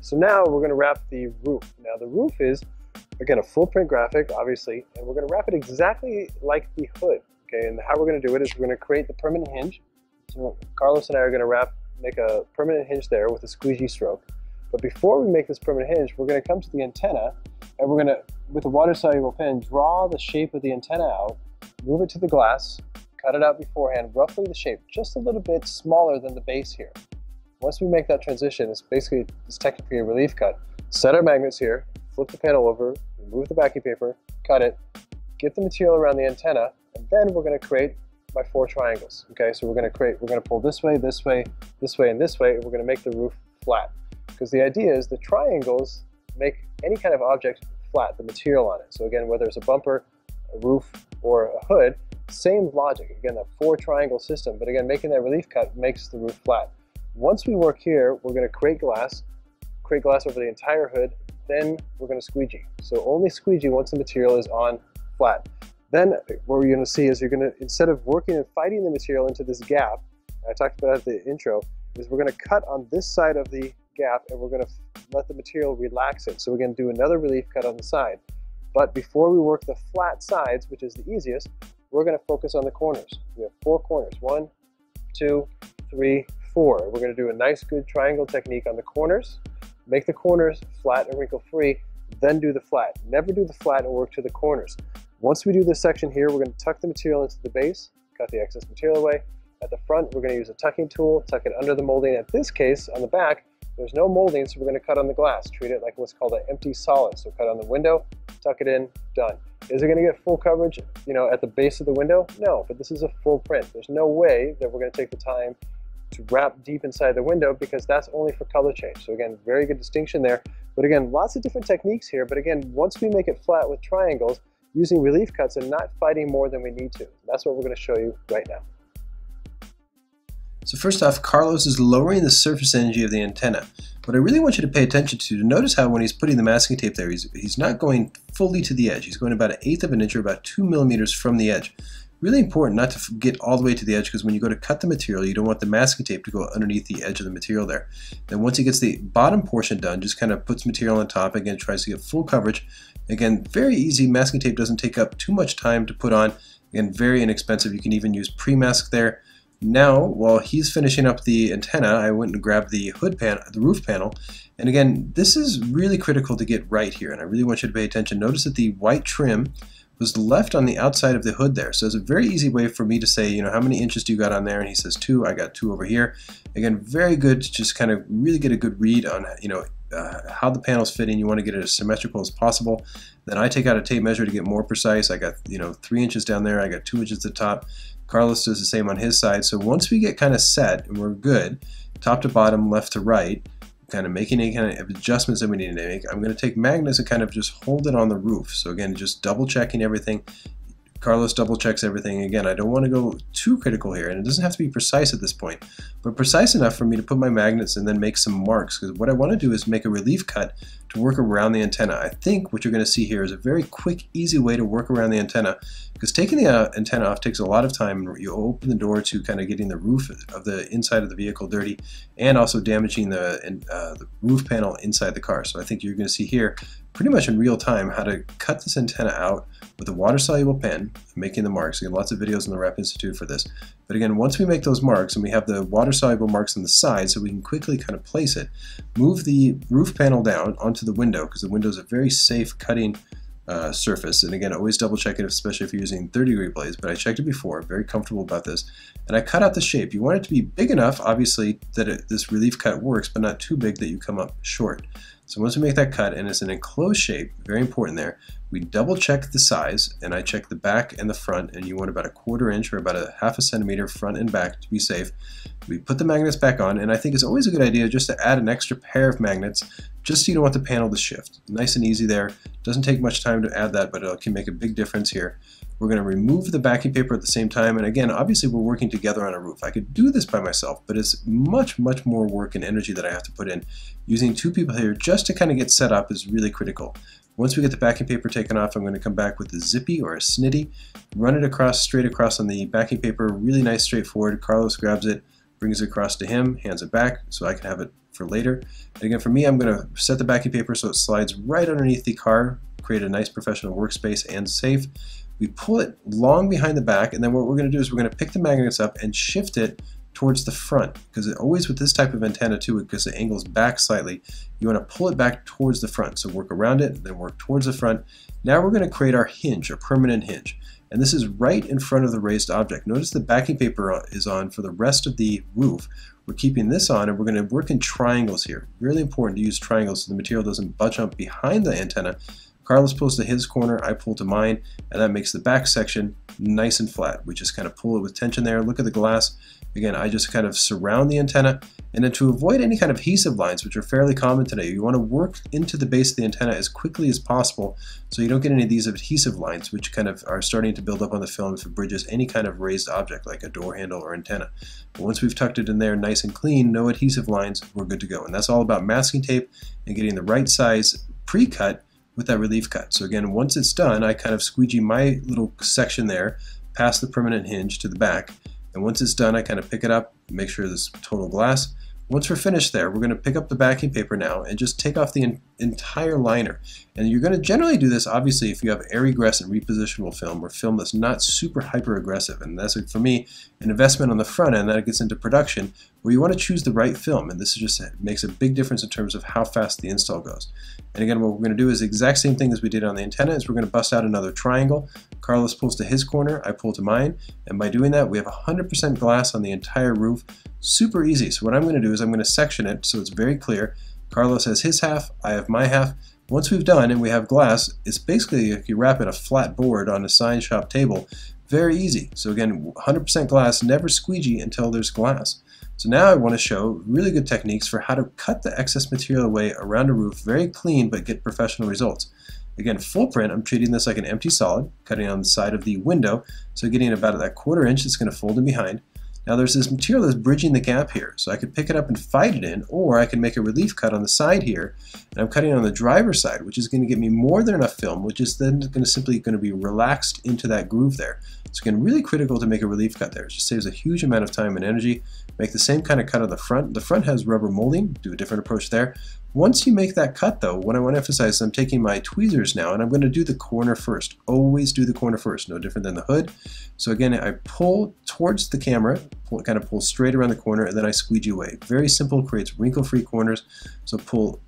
So now we're going to wrap the roof. Now the roof is, again, a full print graphic, obviously, and we're going to wrap it exactly like the hood. Okay, and how we're going to do it is we're going to create the permanent hinge. So Carlos and I are going to make a permanent hinge there with a squeegee stroke. But before we make this permanent hinge, we're going to come to the antenna, and we're going to, with a water-soluble pen, draw the shape of the antenna out, move it to the glass, cut it out beforehand, roughly the shape, just a little bit smaller than the base here. Once we make that transition, it's technically a relief cut. Set our magnets here, flip the panel over, remove the backing paper, cut it, get the material around the antenna, and then we're going to create my 4 triangles. Okay, so we're going to pull this way, this way, this way, and this way, and we're going to make the roof flat. Because the idea is the triangles make any kind of object flat, the material on it. So again, whether it's a bumper, a roof, or a hood, same logic. Again, that 4 triangle system, but again, making that relief cut makes the roof flat. Once we work here, we're going to create glass over the entire hood, then we're going to squeegee. So only squeegee once the material is on flat. Then what you're going to see is you're going to, instead of working and fighting the material into this gap, I talked about it at the intro, is we're going to cut on this side of the gap and we're going to let the material relax it. So we're going to do another relief cut on the side. But before we work the flat sides, which is the easiest, we're going to focus on the corners. We have 4 corners. 1, 2, 3, 4. We're going to do a nice good triangle technique on the corners, make the corners flat and wrinkle free, then do the flat. Never do the flat and work to the corners. Once we do this section here, we're going to tuck the material into the base, cut the excess material away. At the front, we're going to use a tucking tool, tuck it under the molding. At this case, on the back, there's no molding, so we're going to cut on the glass. Treat it like what's called an empty solid. So cut on the window, tuck it in, done. Is it going to get full coverage, at the base of the window? No, but this is a full print. There's no way that we're going to take the time to wrap deep inside the window because that's only for color change. So again, very good distinction there. But again, lots of different techniques here. But again, once we make it flat with triangles, using relief cuts and not fighting more than we need to. That's what we're going to show you right now. So first off, Carlos is lowering the surface energy of the antenna. What I really want you to pay attention to notice how when he's putting the masking tape there, he's not going fully to the edge. He's going about 1/8 of an inch or about 2 millimeters from the edge. Really important not to get all the way to the edge because when you go to cut the material, you don't want the masking tape to go underneath the edge of the material there. Then once he gets the bottom portion done, just kind of puts material on top, again tries to get full coverage. Again, very easy, masking tape doesn't take up too much time to put on. Again, very inexpensive, you can even use pre-mask there. Now, while he's finishing up the antenna, I went and grabbed the hood panel, the roof panel, and again, this is really critical to get right here, and I really want you to pay attention. Notice that the white trim was left on the outside of the hood there, so it's a very easy way for me to say, how many inches do you got on there? And he says 2. I got 2 over here. Again, very good to just kind of really get a good read on, how the panel's fitting. You want to get it as symmetrical as possible. Then I take out a tape measure to get more precise. I got 3 inches down there. I got 2 inches at the top. Carlos does the same on his side. So once we get kind of set and we're good, top to bottom, left to right, kind of making any kind of adjustments that we need to make, I'm going to take magnets and kind of just hold it on the roof. So again, just double checking everything. Carlos double checks everything. Again, I don't want to go too critical here, and it doesn't have to be precise at this point, but precise enough for me to put my magnets and then make some marks, because what I want to do is make a relief cut to work around the antenna. I think what you're going to see here is a very quick, easy way to work around the antenna, because taking the antenna off takes a lot of time, and you open the door to kind of getting the roof of the inside of the vehicle dirty and also damaging the roof panel inside the car. So I think you're going to see here pretty much in real time how to cut this antenna out with a water-soluble pen, making the marks. Again, lots of videos on the Wrap Institute for this. But again, once we make those marks and we have the water-soluble marks on the side so we can quickly kind of place it, move the roof panel down onto the window, because the window is a very safe cutting surface. And again, always double check it, especially if you're using 30-degree blades, but I checked it before, very comfortable about this. And I cut out the shape. You want it to be big enough, obviously, that this relief cut works, but not too big that you come up short. So once we make that cut, and it's an enclosed shape, very important there, we double check the size, and I check the back and the front, and you want about 1/4 inch or about 1/2 centimeter front and back to be safe. We put the magnets back on, and I think it's always a good idea just to add an extra pair of magnets just so you don't want the panel to shift. Nice and easy there. Doesn't take much time to add that, but it can make a big difference here. We're going to remove the backing paper at the same time, and again, obviously we're working together on a roof. I could do this by myself, but it's much more work and energy that I have to put in. Using 2 people here just to kind of get set up is really critical. Once we get the backing paper taken off, I'm going to come back with a zippy or a snitty, run it across, straight across on the backing paper, really nice, straightforward. Carlos grabs it, brings it across to him, hands it back so I can have it for later. And again, for me, I'm going to set the backing paper so it slides right underneath the car, create a nice professional workspace and safe. We pull it long behind the back, and then what we're going to do is we're going to pick the magnets up and shift it towards the front, because always with this type of antenna too, because it angles back slightly, you want to pull it back towards the front. So work around it, then work towards the front. Now we're going to create our hinge, a permanent hinge. And this is right in front of the raised object. Notice the backing paper is on for the rest of the roof. We're keeping this on, and we're going to work in triangles here. Really important to use triangles so the material doesn't bunch up behind the antenna. Carlos pulls to his corner, I pull to mine, and that makes the back section nice and flat. We just kind of pull it with tension there. Look at the glass. Again, I just kind of surround the antenna, and then to avoid any kind of adhesive lines, which are fairly common today, you want to work into the base of the antenna as quickly as possible so you don't get any of these adhesive lines, which kind of are starting to build up on the film if it bridges any kind of raised object like a door handle or antenna. But once we've tucked it in there nice and clean, no adhesive lines, we're good to go. And that's all about masking tape and getting the right size pre-cut with that relief cut. So again, once it's done, I kind of squeegee my little section there past the permanent hinge to the back. And once it's done, I kind of pick it up, make sure this total glass. Once we're finished there, we're going to pick up the backing paper now and just take off the entire liner. And you're going to generally do this, obviously, if you have air egress and repositionable film or film that's not super hyper aggressive. And that's, for me, an investment on the front end that gets into production where you want to choose the right film. And this just makes a big difference in terms of how fast the install goes. And again, what we're going to do is the exact same thing as we did on the antenna, is we're going to bust out another triangle. Carlos pulls to his corner, I pull to mine. And by doing that, we have 100% glass on the entire roof. Super easy. So what I'm going to do is I'm going to section it so it's very clear. Carlos has his half, I have my half. Once we've done and we have glass, it's basically if you wrap in a flat board on a sign shop table. Very easy. So again, 100% glass, never squeegee until there's glass. So now I want to show really good techniques for how to cut the excess material away around a roof, very clean but get professional results. Again, full print, I'm treating this like an empty solid, cutting on the side of the window, so getting about that 1/4 inch that's going to fold in behind. Now there's this material that's bridging the gap here, so I could pick it up and fight it in, or I can make a relief cut on the side here, and I'm cutting on the driver's side, which is going to get me more than enough film, which is then simply going to be relaxed into that groove there. So again, really critical to make a relief cut there. It just saves a huge amount of time and energy. Make the same kind of cut on the front. The front has rubber molding, do a different approach there. Once you make that cut though, what I want to emphasize is I'm taking my tweezers now and I'm going to do the corner first. Always do the corner first, no different than the hood. So again, I pull towards the camera, kind of pull straight around the corner, and then I squeegee away. Very simple, creates wrinkle-free corners. So pull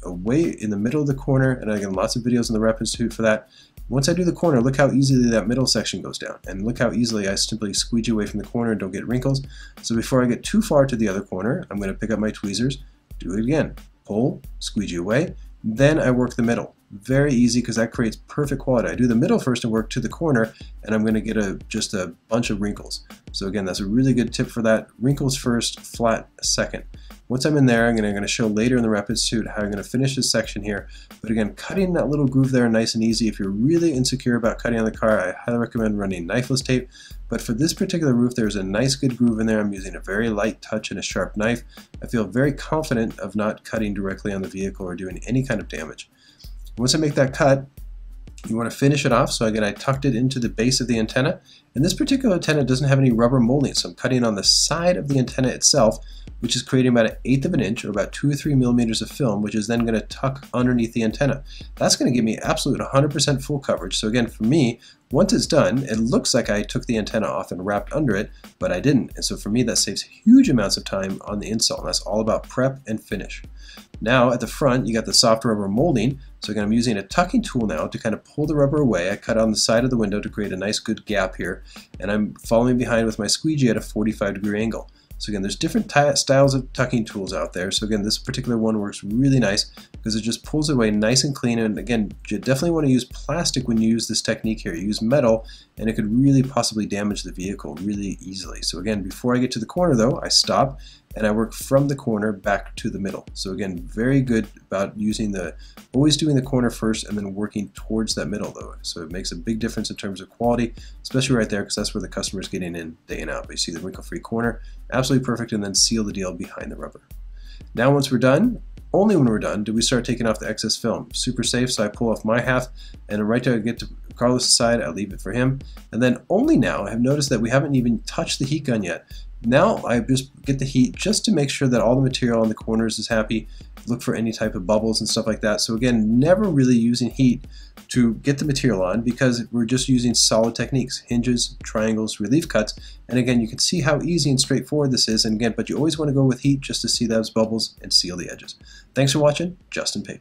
away in the middle of the corner, and again, lots of videos in the Rep Institute for that. Once I do the corner, look how easily that middle section goes down, and look how easily I simply squeegee away from the corner and don't get wrinkles. So before I get too far to the other corner, I'm going to pick up my tweezers, do it again, pull, squeegee away, then I work the middle. Very easy because that creates perfect quality. I do the middle first and work to the corner, and I'm going to get just a bunch of wrinkles. So again, that's a really good tip for that. Wrinkles first, flat second. Once I'm in there, I'm going to show later in the Rep Institute how I'm going to finish this section here. But again, cutting that little groove there nice and easy. If you're really insecure about cutting on the car, I highly recommend running knifeless tape. But for this particular roof, there's a nice good groove in there. I'm using a very light touch and a sharp knife. I feel very confident of not cutting directly on the vehicle or doing any kind of damage. Once I make that cut, you want to finish it off. So again, I tucked it into the base of the antenna. And this particular antenna doesn't have any rubber molding, so I'm cutting on the side of the antenna itself, which is creating about 1/8 of an inch, or about 2 or 3 millimeters of film, which is then going to tuck underneath the antenna. That's going to give me absolute 100% full coverage. So again, for me, once it's done, it looks like I took the antenna off and wrapped under it, but I didn't. And so for me, that saves huge amounts of time on the install. And that's all about prep and finish. Now at the front, you got the soft rubber molding. So again, I'm using a tucking tool now to kind of pull the rubber away. I cut on the side of the window to create a nice good gap here. And I'm following behind with my squeegee at a 45-degree angle. So again, there's different styles of tucking tools out there. So again, this particular one works really nice because it just pulls it away nice and clean. And again, you definitely want to use plastic when you use this technique here. You use metal and it could really possibly damage the vehicle really easily. So again, before I get to the corner though, I stop and I work from the corner back to the middle. So again, very good about using always doing the corner first and then working towards that middle though. So it makes a big difference in terms of quality, especially right there because that's where the customer's getting in day and out. But you see the wrinkle-free corner, absolutely perfect, and then seal the deal behind the rubber. Now once we're done, only when we're done do we start taking off the excess film. Super safe, so I pull off my half, and right till I get to For Carlos' side, I'll leave it for him. And then only now, I have noticed that we haven't even touched the heat gun yet. Now I just get the heat just to make sure that all the material on the corners is happy, look for any type of bubbles and stuff like that. So again, never really using heat to get the material on because we're just using solid techniques, hinges, triangles, relief cuts. And again, you can see how easy and straightforward this is. And again, but you always want to go with heat just to see those bubbles and seal the edges. Thanks for watching. Justin Pate.